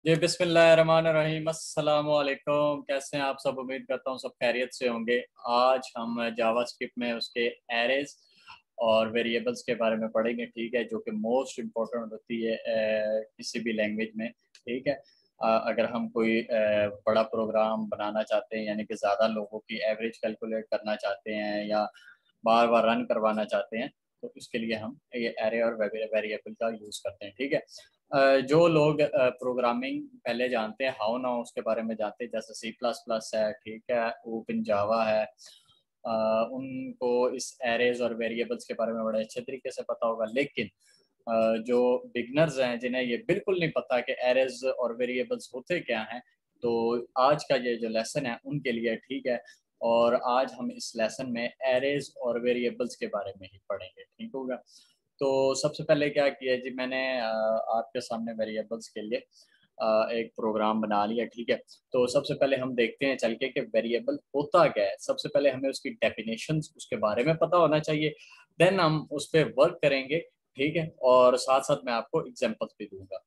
जी बिस्मिल्लाहिर्रहमानिर्रहीम। अस्सलामु अलैकुम। कैसे हैं आप सब? उम्मीद करता हूँ सब खैरियत से होंगे। आज हम जावास्क्रिप्ट में उसके एरेज और वेरिएबल्स के बारे में पढ़ेंगे, ठीक है, जो कि मोस्ट इम्पोर्टेंट होती है किसी भी लैंग्वेज में, ठीक है। अगर हम कोई बड़ा प्रोग्राम बनाना चाहते हैं, यानी कि ज़्यादा लोगों की एवरेज कैलकुलेट करना चाहते हैं या बार बार रन करवाना चाहते हैं, तो इसके लिए हम ये एरे और वेरिएबल का यूज़ करते हैं, ठीक है। जो लोग प्रोग्रामिंग पहले जानते हैं, हाउ नाउ उसके बारे में जानते हैं, जैसे सी प्लस प्लस है, ठीक है, ओपन जावा है, उनको इस एरेज और वेरिएबल्स के बारे में बड़े अच्छे तरीके से पता होगा। लेकिन जो बिगनर्स हैं, जिन्हें ये बिल्कुल नहीं पता कि एरेज और वेरिएबल्स होते क्या हैं, तो आज का ये जो लेसन है उनके लिए, ठीक है। और आज हम इस लेसन में एरेज और वेरिएबल्स के बारे में ही पढ़ेंगे, ठीक होगा। तो सबसे पहले क्या किया जी, मैंने आपके सामने वेरिएबल्स के लिए एक प्रोग्राम बना लिया, ठीक है। तो सबसे पहले हम देखते हैं चल के कि वेरिएबल होता क्या है। सबसे पहले हमें उसकी डेफिनेशंस, उसके बारे में पता होना चाहिए, देन हम उस पर वर्क करेंगे, ठीक है। और साथ साथ मैं आपको एग्जांपल्स भी दूंगा।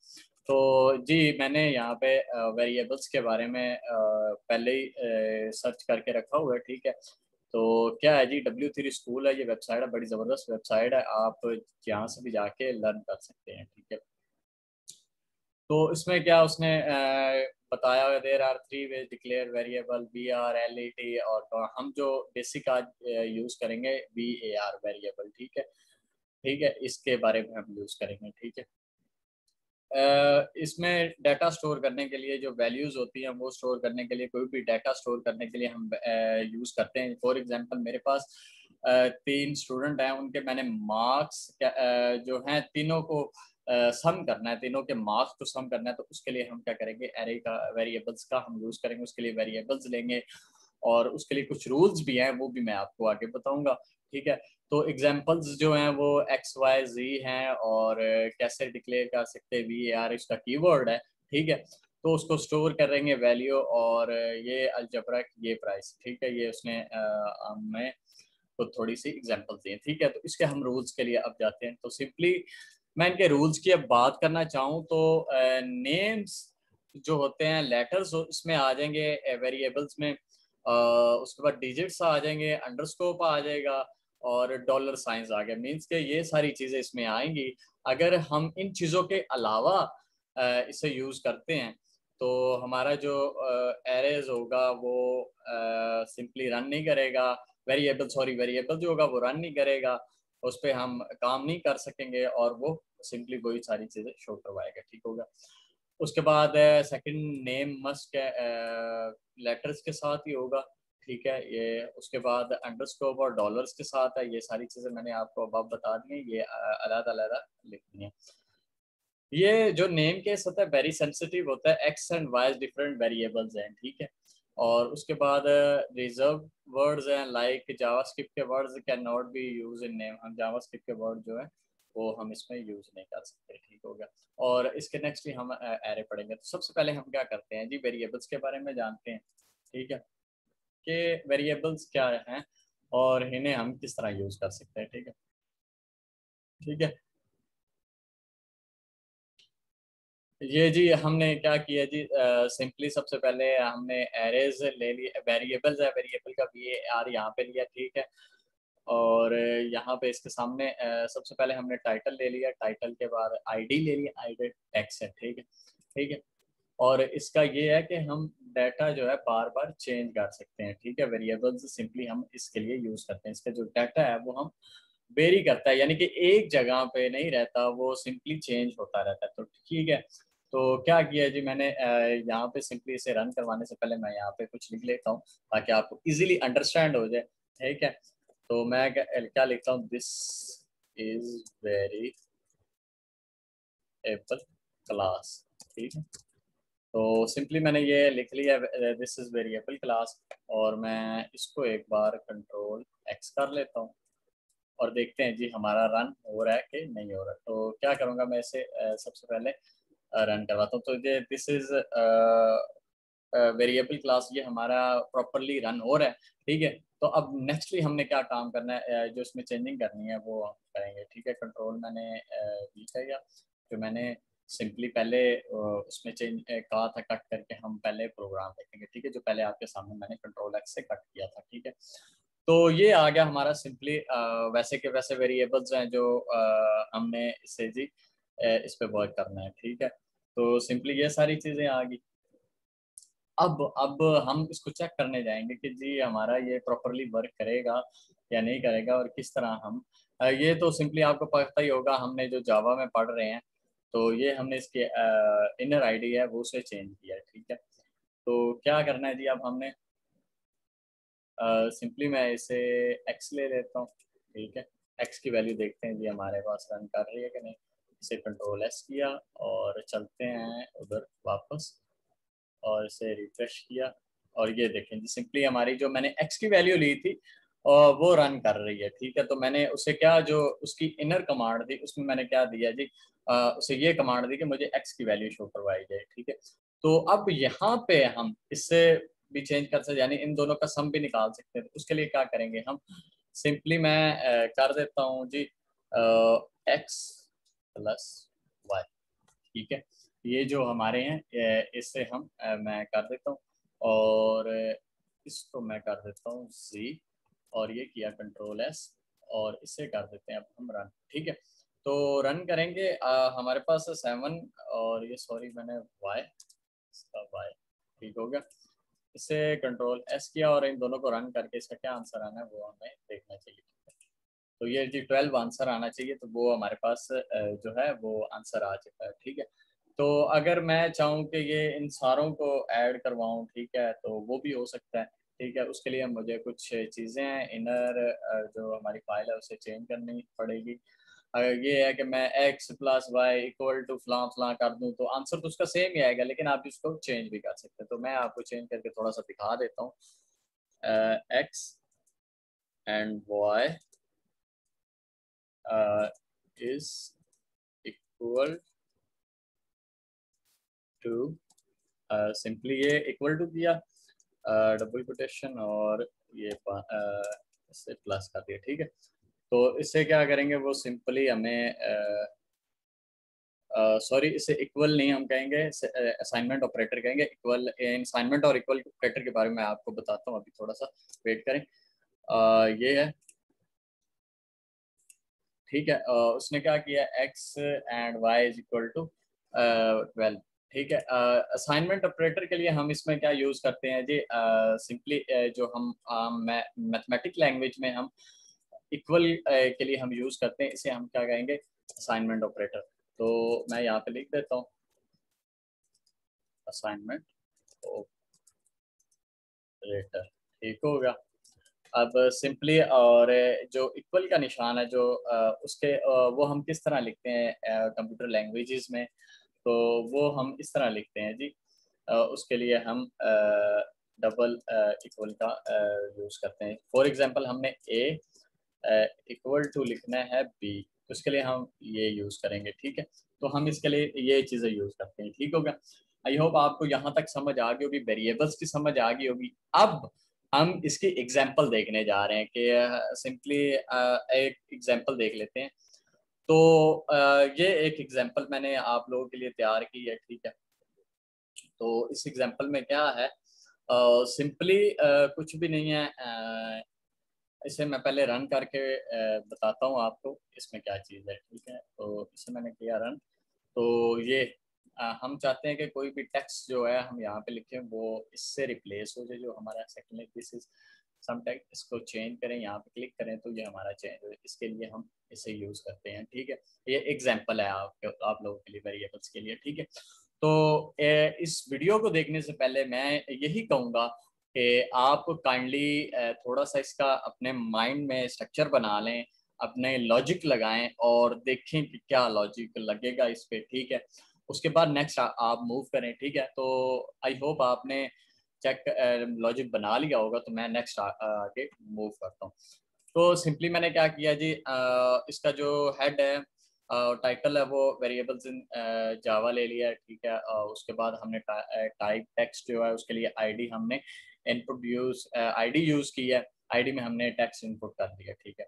तो जी मैंने यहाँ पे वेरिएबल्स के बारे में पहले ही सर्च करके रखा हुआ है, ठीक है। तो क्या है जी, W3 स्कूल है, ये वेबसाइट है, बड़ी ज़बरदस्त वेबसाइट है, आप यहाँ से भी जाके लर्न कर सकते हैं, ठीक है। तो इसमें क्या उसने बताया हुआ, there are three ways declare variable, BR, LET, और हम जो बेसिक आज यूज़ करेंगे VAR वेरिएबल, ठीक है, ठीक है, इसके बारे में हम यूज़ करेंगे, ठीक है। इसमें डाटा स्टोर करने के लिए जो वैल्यूज़ होती हैं, वो स्टोर करने के लिए, कोई भी डाटा स्टोर करने के लिए हम यूज़ करते हैं। फॉर एग्जांपल मेरे पास 3 स्टूडेंट हैं, उनके मैंने मार्क्स जो हैं तीनों को सम करना है, तीनों के मार्क्स को सम करना है। तो उसके लिए हम क्या करेंगे, एरे का, वेरिएबल्स का हम यूज़ करेंगे। उसके लिए वेरिएबल्स लेंगे और उसके लिए कुछ रूल्स भी हैं, वो भी मैं आपको आगे बताऊंगा, ठीक है। तो एग्जांपल्स जो हैं वो XYZ हैं, और कैसे डिक्लेयर कर सकते हैं, VAR इसका कीवर्ड है, ठीक है। तो उसको स्टोर करेंगे वैल्यू, और ये अलजबरा ये प्राइस, ठीक है, ये उसने हमें तो थोड़ी सी एग्जांपल्स दी हैं, ठीक है। तो इसके हम रूल्स के लिए अब जाते हैं। तो सिंपली मैं इनके रूल्स की अब बात करना चाहूँ तो नेम्स जो होते हैं, लेटर्स इसमें आ जाएंगे वेरिएबल्स में, उसके बाद डिजिट्स आ जाएंगे, अंडरस्कोप आ जाएगा, और डॉलर साइंस आ गया। मीन्स के ये सारी चीज़ें इसमें आएंगी। अगर हम इन चीज़ों के अलावा इसे यूज़ करते हैं, तो हमारा जो एरेज होगा वो सिंपली रन नहीं करेगा। वेरिएबल जो होगा वो रन नहीं करेगा, उस पर हम काम नहीं कर सकेंगे, और वो सिंपली वही सारी चीज़ें शो करवाएगा, ठीक होगा। उसके बाद सेकंड, नेम मस्ट लेटर्स के साथ ही होगा, ठीक है। ये उसके बाद अंडरस्कोप और डॉलर्स के साथ है। ये सारी चीज़ें मैंने आपको अब बता दी हैं, ये अलग अलग लिखनी है। ये जो नेम केस होता है वेरी सेंसिटिव होता है, X and Y different variables हैं, ठीक है। और उसके बाद रिजर्व वर्ड्स हैं, लाइक जावास्क्रिप्ट के words can not be use in name. हम जावास्क्रिप्ट के वर्ड जो है वो हम इसमें यूज नहीं कर सकते, ठीक हो गया। और इसके नेक्स्ट ही हम एरे पढ़ेंगे। तो सबसे पहले हम क्या करते हैं जी, वेरिएबल्स के बारे में जानते हैं, ठीक है, कि वेरिएबल्स क्या हैं और इन्हें हम किस तरह यूज कर सकते हैं, ठीक है, ठीक है। ये जी हमने क्या किया जी, सिंपली सबसे पहले हमने एरेज ले लिए, वेरिएबल्स है, वेरिएबल का VAR यहाँ पे लिया, ठीक है। और यहाँ पे इसके सामने सबसे पहले हमने टाइटल ले लिया, टाइटल के बाद ID ले लिया, ID टेक्स्ट है, ठीक है, ठीक है। और इसका ये है कि हम डाटा जो है बार बार चेंज कर सकते हैं, ठीक है। वेरिएबल्स सिंपली हम इसके लिए यूज करते हैं। इसका जो डाटा है वो हम वेरी करता है, यानी कि एक जगह पे नहीं रहता, वो सिंपली चेंज होता रहता है, तो ठीक है। तो क्या किया जी मैंने, यहाँ पे सिंपली इसे रन करवाने से पहले मैं यहाँ पे कुछ लिख लेता हूँ ताकि आपको इजीली अंडरस्टैंड हो जाए, ठीक है। तो मैं क्या लिखता हूँ, this is very Apple class, ठीक है। तो सिंपली मैंने ये लिख लिया, दिस इज वेरिएबल क्लास, और मैं इसको एक बार कंट्रोल X कर लेता हूँ, और देखते हैं जी हमारा रन हो रहा है कि नहीं हो रहा। तो क्या करूँगा मैं इसे सबसे पहले रन करवाता हूँ। तो ये दिस इज वेरिएबल क्लास, ये हमारा प्रॉपरली रन हो रहा है, ठीक है। तो अब नेक्स्टली हमने क्या काम करना है, जो इसमें चेंजिंग करनी है वो हम करेंगे, ठीक है। कंट्रोल मैंने V किया, जो मैंने सिंपली पहले उसमें चेंज कहा था कट करके हम पहले प्रोग्राम देखेंगे, ठीक है, जो पहले आपके सामने मैंने कंट्रोल एक्स से कट किया था, ठीक है। तो ये आ गया हमारा सिंपली वैसे के वैसे वेरिएबल्स हैं जो हमने इससे जी इस पे वर्क करना है, ठीक है। तो सिंपली ये सारी चीज़ें आ गई। अब हम इसको चेक करने जाएंगे कि जी हमारा ये प्रॉपरली वर्क करेगा या नहीं करेगा, और किस तरह हम ये तो सिंपली आपको पता ही होगा, हमने जो जावा में पढ़ रहे हैं तो ये हमने इसके इनर आईडी है वो उसे चेंज किया है, ठीक है। तो क्या करना है जी, अब हमने सिंपली मैं इसे एक्स ले लेता हूँ, ठीक है। एक्स की वैल्यू देखते हैं जी हमारे पास रन कर रही है कि नहीं। इसे कंट्रोल एस किया और चलते हैं उधर वापस, और इसे रिफ्रेश किया, और ये देखें जी सिंपली हमारी जो मैंने एक्स की वैल्यू ली थी वो रन कर रही है, ठीक है। तो मैंने उसे क्या, जो उसकी इनर कमांड थी उसमें मैंने क्या दिया जी, उसे ये कमांड दी कि मुझे एक्स की वैल्यू शो करवाई जाए, ठीक है। तो अब यहाँ पे हम इससे भी चेंज कर सकते, यानी इन दोनों का सम भी निकाल सकते हैं। तो उसके लिए क्या करेंगे हम, सिंपली मैं कर देता हूँ जी एक्स प्लस वाई, ठीक है। ये जो हमारे हैं इससे हम मैं कर देता हूँ, और इसको मैं कर देता हूँ जी, और ये किया कंट्रोल एस, और इससे कर देते हैं अब हम रन, ठीक है। तो रन करेंगे हमारे पास 7, और ये सॉरी मैंने वाई, इसका वाई ठीक हो गया। इससे कंट्रोल एस किया और इन दोनों को रन करके इसका क्या आंसर आना है वो हमें देखना चाहिए। तो ये जी 12 आंसर आना चाहिए, तो वो हमारे पास जो है वो आंसर आ चुका है, ठीक है। तो अगर मैं चाहूँ कि ये इन सारों को ऐड करवाऊँ, ठीक है, तो वो भी हो सकता है, ठीक है। उसके लिए मुझे कुछ चीज़ें हैं इनर जो हमारी फाइल है उसे चेंज करनी पड़ेगी। अगर ये है कि मैं X plus Y equal to फलां फलां कर दूँ तो आंसर तो उसका सेम ही आएगा, लेकिन आप इसको चेंज भी कर सकते हैं। तो मैं आपको चेंज करके थोड़ा सा दिखा देता हूँ। X and Y is equal to, simply ये इक्वल टू किया डबल कोटेशन और ये इससे प्लस कर दिया, ठीक है। तो इससे क्या करेंगे वो सिंपली हमें सॉरी इसे इक्वल नहीं हम कहेंगे, असाइनमेंट ऑपरेटर कहेंगे। इक्वल असाइनमेंट और इक्वल ऑपरेटर के बारे में आपको बताता हूँ, अभी थोड़ा सा वेट करें। ये है, ठीक है। उसने क्या किया, X and Y is equal to 12, ठीक है। असाइनमेंट ऑपरेटर के लिए हम इसमें क्या यूज़ करते हैं जी, सिंपली जो हम मैथमेटिक लैंग्वेज में हम इक्वल के लिए हम यूज़ करते हैं, इसे हम क्या कहेंगे, असाइनमेंट ऑपरेटर। तो मैं यहाँ पे लिख देता हूँ असाइनमेंट ऑपरेटर, ठीक होगा। अब सिंपली और जो इक्वल का निशान है जो उसके वो हम किस तरह लिखते हैं कंप्यूटर लैंग्वेजेस में, तो वो हम इस तरह लिखते हैं जी। उसके लिए हम डबल इक्वल का यूज़ करते हैं। फॉर एग्जांपल हमने ए इक्वल टू लिखना है बी, उसके लिए हम ये यूज़ करेंगे, ठीक है। तो हम इसके लिए ये चीज़ें यूज़ करते हैं, ठीक होगा। आई होप आपको यहाँ तक समझ आ गई होगी, वेरिएबल्स की समझ आ गई होगी। अब हम इसकी एग्जाम्पल देखने जा रहे हैं कि सिंपली एक एग्जाम्पल देख लेते हैं। तो ये एक एग्जाम्पल मैंने आप लोगों के लिए तैयार की है, ठीक है। तो इस एग्जाम्पल में क्या है, सिंपली कुछ भी नहीं है। इसे मैं पहले रन करके बताता हूँ आपको इसमें क्या चीज़ है, ठीक है। तो इसे मैंने किया रन, तो ये हम चाहते हैं कि कोई भी टेक्स्ट जो है हम यहाँ पे लिखें वो इससे रिप्लेस हो जाए, जो हमारा सेकंड है दिस इज सम टेक्स्ट, इसको चेंज करें, यहाँ पे क्लिक करें तो ये हमारा चेंज हो जाए। इसके लिए हम इसे यूज़ करते हैं, ठीक है। ये एग्जाम्पल है आप लोगों के लिए वेरिएबल्स के लिए, ठीक है। तो इस वीडियो को देखने से पहले मैं यही कहूँगा कि आप काइंडली थोड़ा सा इसका अपने माइंड में स्ट्रक्चर बना लें, अपने लॉजिक लगाएं और देखें कि क्या लॉजिक लगेगा इस पे, ठीक है। उसके बाद नेक्स्ट आप मूव करें, ठीक है। तो आई होप आपने चेक लॉजिक बना लिया होगा, तो मैं नेक्स्ट आगे मूव करता हूँ। तो सिंपली मैंने क्या किया जी, इसका जो हेड है टाइटल है वो वेरिएबल्स इन जावा ले लिया है, ठीक है। उसके बाद हमने टाइप टेक्स्ट जो है उसके लिए आईडी हमने इनपुट यूज आईडी यूज़ की है, आईडी में हमने टेक्स्ट इनपुट कर दिया, ठीक है।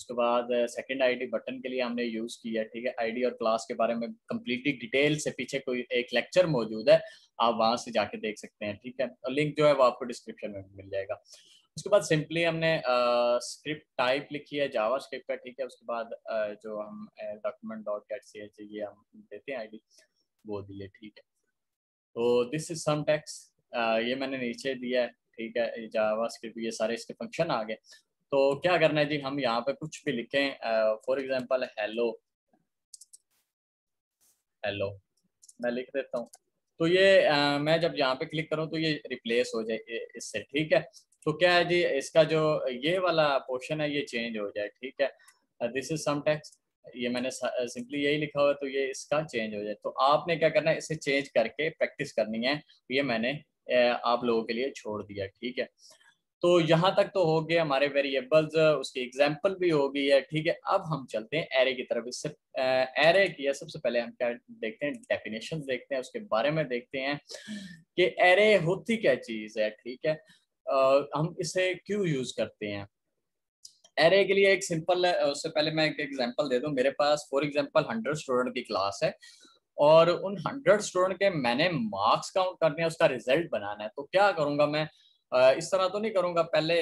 उसके बाद सेकंड आईडी बटन के लिए हमने यूज़ किया, ठीक है। आईडी और क्लास के बारे में कंप्लीटली डिटेल से पीछे कोई एक लेक्चर मौजूद है, आप वहाँ से जाके देख सकते हैं, ठीक है। और लिंक जो है वो आपको डिस्क्रिप्शन में मिल जाएगा। उसके बाद सिंपली हमने स्क्रिप्ट टाइप लिखी है जावा स्क्रिप्ट का, ठीक है। उसके बाद जो हम document dot get C H ये हम देते हैं आईडी, वो दिए, ठीक है। तो दिस इज सम टेक्स्ट, ये मैंने नीचे दिया है, ठीक है। जावा स्क्रिप्ट ये सारे इसके फंक्शन आ गए। तो क्या करना है जी, हम यहाँ पे कुछ भी लिखें, फॉर एग्जांपल हेलो, हेलो मैं लिख देता हूँ। तो ये मैं जब यहाँ पे क्लिक करूँ तो ये रिप्लेस हो जाए इससे, ठीक है। तो क्या है जी, इसका जो ये वाला पोर्शन है ये चेंज हो जाए, ठीक है। दिस इज सम टेक्स्ट, ये मैंने सिंपली यही लिखा हुआ है, तो ये इसका चेंज हो जाए। तो आपने क्या करना है, इसे चेंज करके प्रैक्टिस करनी है। ये मैंने आप लोगों के लिए छोड़ दिया, ठीक है। तो यहाँ तक तो हो गया हमारे वेरिएबल्स, उसकी एग्जांपल भी हो गई है, ठीक है। अब हम चलते हैं एरे की तरफ। इससे एरे की है, सबसे पहले हम क्या देखते हैं, डेफिनेशन देखते हैं, उसके बारे में देखते हैं कि एरे होती क्या चीज़ है, ठीक है। हम इसे क्यों यूज करते हैं। एरे के लिए एक सिंपल, उससे पहले मैं एक एग्जांपल दे दूं। मेरे पास फॉर एग्जांपल 100 स्टूडेंट की क्लास है और उन 100 स्टूडेंट के मैंने मार्क्स काउंट करने हैं, उसका रिजल्ट बनाना है। तो क्या करूंगा मैं, इस तरह तो नहीं करूंगा पहले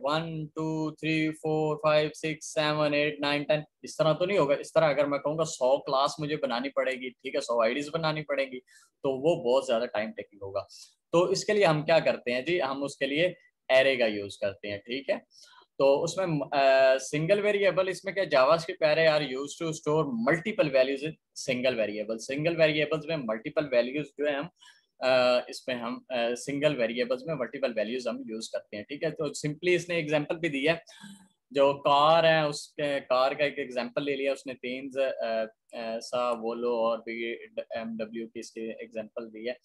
1 2 3 4 5 6 7 8 9 10, इस तरह तो नहीं होगा। इस तरह अगर मैं कहूँगा 100 क्लास मुझे बनानी पड़ेगी, ठीक है, 100 आईडीज बनानी पड़ेगी, तो वो बहुत ज्यादा टाइम टेकिंग होगा। तो इसके लिए हम क्या करते हैं जी, हम उसके लिए एरे का यूज करते हैं, ठीक है। तो उसमें सिंगल वेरिएबल, इसमें क्या JavaScript array are used to store multiple values in single variable. Single variables में मल्टीपल वैल्यूज जो है हम इसमें हम सिंगल वेरिएबल्स में मल्टीपल वैल्यूज हम यूज करते हैं, ठीक है। तो सिंपली इसने एग्जांपल भी दिया है, जो कार है उसके कार का एक एग्जांपल ले लिया उसने, तीन सा वोलो और BMW की इसके एग्जांपल दी है।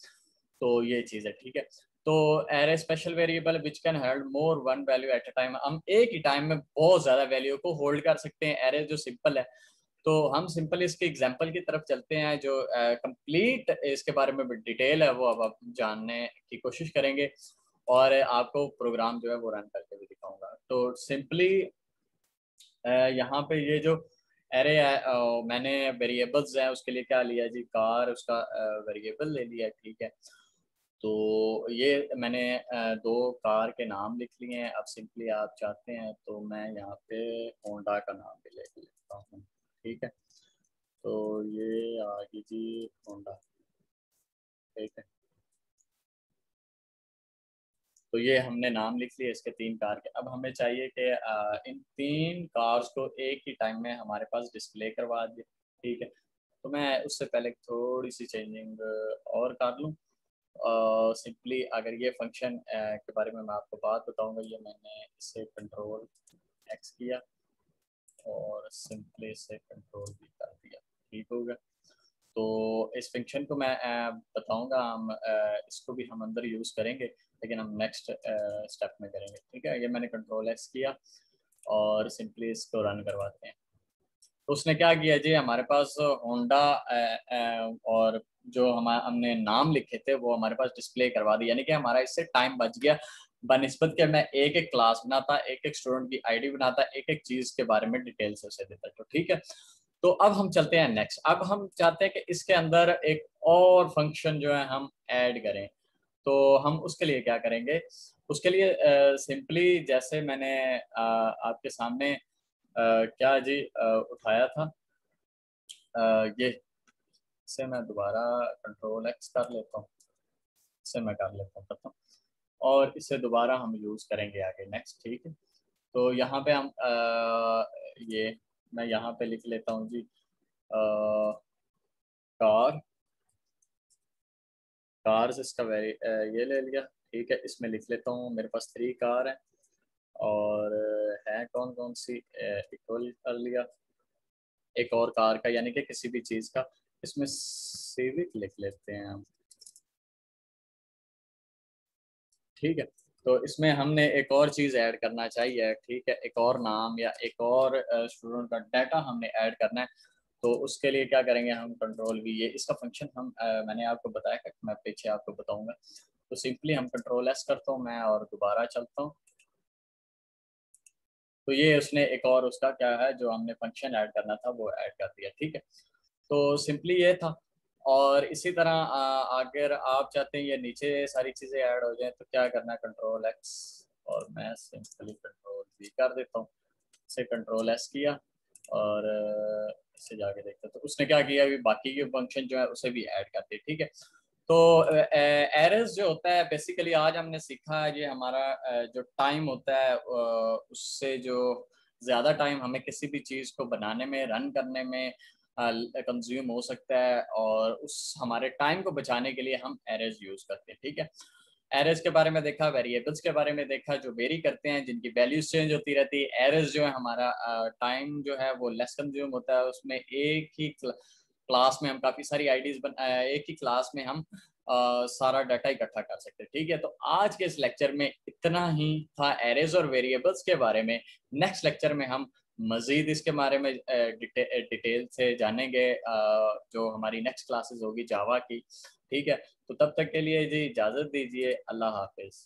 तो ये चीज़ है, ठीक है। तो array special variable which can hold more one value at a time, हम एक ही टाइम में बहुत ज़्यादा वैल्यू को होल्ड कर सकते हैं। एरे जो सिंपल है, तो हम सिंपल इसके एग्जांपल की तरफ चलते हैं, जो कंप्लीट इसके बारे में डिटेल है वो अब आप जानने की कोशिश करेंगे और आपको प्रोग्राम जो है वो रन करके भी दिखाऊंगा। तो सिंपली यहाँ पे ये जो एरे है, मैंने वेरिएबल्स है उसके लिए क्या लिया जी, कार उसका वेरिएबल ले लिया, ठीक है। तो ये मैंने दो कार के नाम लिख लिए हैं। अब सिंपली आप चाहते हैं तो मैं यहाँ पे होंडा का नाम भी लिख लेता हूँ, ठीक है। तो ये आ गई जी होंडा, ठीक है। तो ये हमने नाम लिख लिए इसके तीन कार के। अब हमें चाहिए कि इन तीन कार्स को एक ही टाइम में हमारे पास डिस्प्ले करवा दे, ठीक है। तो मैं उससे पहले थोड़ी सी चेंजिंग और कर लूँ। सिंपली अगर ये फंक्शन के बारे में मैं आपको बात बताऊंगा, ये मैंने इसे कंट्रोल एक्स किया और सिंपली इसे कंट्रोल भी कर दिया, ठीक होगा। तो इस फंक्शन को मैं बताऊंगा, हम इसको भी हम अंदर यूज़ करेंगे, लेकिन हम नेक्स्ट स्टेप में करेंगे, ठीक है। ये मैंने कंट्रोल एक्स किया और सिंपली इसको रन करवाते हैं। तो उसने क्या किया जी, हमारे पास होंडा और जो हमने नाम लिखे थे वो हमारे पास डिस्प्ले करवा दी, यानी कि हमारा इससे टाइम बच गया बनिस्बत के मैं एक एक क्लास बनाता, एक एक स्टूडेंट की आईडी बनाता, एक एक चीज के बारे में डिटेल से उसे देता, तो ठीक है। तो अब हम चलते हैं नेक्स्ट। अब हम चाहते हैं कि इसके अंदर एक और फंक्शन जो है हम ऐड करें। तो हम उसके लिए क्या करेंगे, उसके लिए सिंपली जैसे मैंने आपके सामने क्या जी उठाया था, ये इसे मैं दोबारा कंट्रोल एक्स कर लेता हूँ, इसे मैं कर लेता हूँ खत्म, और इसे दोबारा हम यूज़ करेंगे आगे नेक्स्ट, ठीक है। तो यहाँ पे हम ये मैं यहाँ पे लिख लेता हूँ जी कार, कार्स इसका ये ले लिया, ठीक है। इसमें लिख लेता हूँ मेरे पास 3 कार हैं और है कौन कौन सी, इक्वल कर लिया एक और कार का, यानी कि किसी भी चीज़ का। इसमें सिविक लिख लेते हैं हम, ठीक है। तो इसमें हमने एक और चीज़ ऐड करना चाहिए, ठीक है, एक और नाम या एक और स्टूडेंट का डाटा हमने ऐड करना है। तो उसके लिए क्या करेंगे, हम कंट्रोल भी, ये इसका फंक्शन हम मैंने आपको बताया कि मैं पीछे आपको बताऊंगा। तो सिंपली हम कंट्रोल एस करता हूँ मैं और दोबारा चलता हूँ। तो ये उसने एक और उसका क्या है जो हमने फंक्शन ऐड करना था वो ऐड कर दिया, ठीक है। तो सिंपली ये था। और इसी तरह अगर आप चाहते हैं ये नीचे सारी चीज़ें ऐड हो जाए तो क्या करना है, कंट्रोल एक्स, और मैं सिंपली कंट्रोल वी कर देता हूँ। इसे कंट्रोल एस किया और इससे जाके देखते हैं तो उसने क्या किया, अभी बाकी के फंक्शन जो है उसे भी ऐड कर दिए, ठीक है। तो एरर्स जो होता है बेसिकली आज हमने सीखा है, ये हमारा जो टाइम होता है उससे जो ज़्यादा टाइम हमें किसी भी चीज़ को बनाने में, रन करने में कंज्यूम हो सकता है, और उस हमारे टाइम को बचाने के लिए हम एरर्स यूज़ करते हैं, ठीक है। एरर्स के बारे में देखा, वेरिएबल्स के बारे में देखा जो वेरी करते हैं, जिनकी वैल्यूज चेंज होती रहती है। एरर्स जो है हमारा टाइम जो है वो लेस कंज्यूम होता है, उसमें एक ही क्लास में हम काफ़ी सारी आईडीज एक ही क्लास में हम सारा डाटा इकट्ठा कर सकते हैं, ठीक है। तो आज के इस लेक्चर में इतना ही था एरेज और वेरिएबल्स के बारे में। नेक्स्ट लेक्चर में हम मजीद इसके बारे में डिटेल से जानेंगे, जो हमारी नेक्स्ट क्लासेस होगी जावा की, ठीक है। तो तब तक के लिए जी इजाज़त दीजिए, अल्लाह हाफिज़।